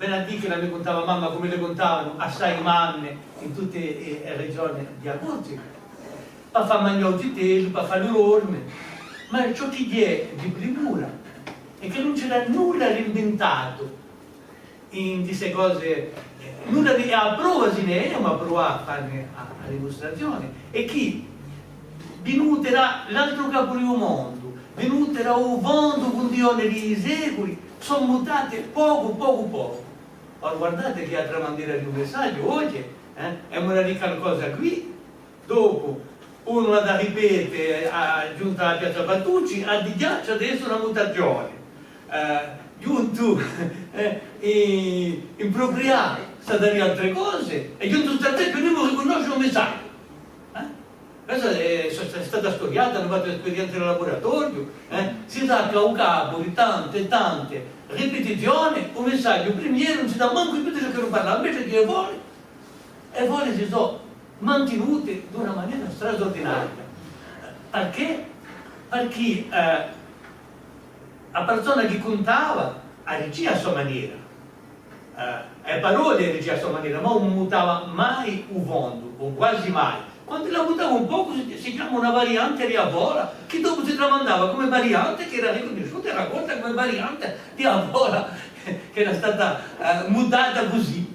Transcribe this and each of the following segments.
venerdì che la mi contava mamma come le contavano assai mamme in tutte le regioni di Abruzzo, per fare mangiare i tesi, per fare l'orme, ma ciò che è di primura è che non c'era nulla reinventato in queste cose, nulla di a prova se ne è, ma prova a fare a dimostrazione, e chi venuterà l'altro capo di un mondo, venuterà un mondo con Dio negli secoli, sono mutate poco. Ora guardate che altra maniera di un messaggio oggi, è una di qualcosa qui, dopo uno da ripetere giunta alla piazza Battucci, a di ghiaccio adesso una mutazione, giunto in proprietà sta da altre cose, e giunto sta tempo non riconosce un messaggio. Questa è stata studiata, hanno fatto esperienze nel laboratorio, si dà a un capo di tante ripetizioni, un messaggio primiero non si dà manco in più che non parla, invece che vuole si sono mantenute di una maniera straordinaria. Perché? Perché la persona che contava reagiva a sua maniera, le parole reagiva a sua maniera, ma non mutava mai un mondo, o quasi mai. Quando la mutava un po' si chiama una variante di Avola, che dopo si tramandava come variante, che era riconosciuta e raccolta come variante di Avola, che era stata mutata così,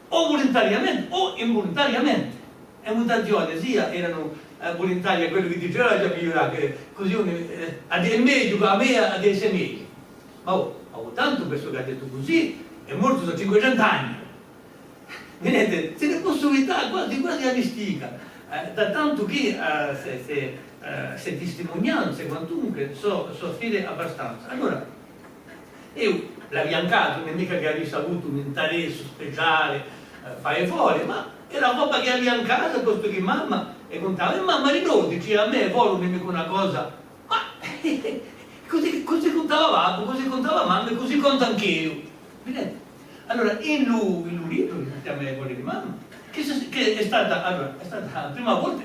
o volontariamente o involontariamente. Le mutazioni sia erano volontarie, quello che diceva già prima, che così è meglio, a me ad essere meglio. Ma tanto questo che ha detto così è morto da 500 anni. Vedete, c'è la possibilità quasi amistica, da tanto che queste testimonianze quantunque sono fide abbastanza. Allora, io l'abbiamo caso, non è mica che avessi avuto un interesse speciale fare fuori, ma era roba che abbiamo caso, posto che mamma e contava, e mamma ricordi, a me vuole mica una cosa, ma così contava papà, così contava mamma e così conto anch'io. Vedete? Allora, in lui libro, che si chiama Cuore di Mamma, che è stata la prima volta,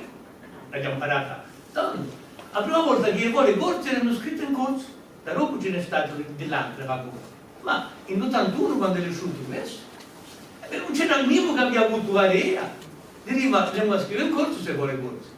l'abbiamo imparata tanto, la prima volta che i voli corsi erano scritti in corso, da dopo ce n'è stato dell'altra lavoro. Ma in 81, quando è uscito questo, non c'era il mio che abbia avuto l'area, deriva, andiamo a scrivere in corso se vuole corso.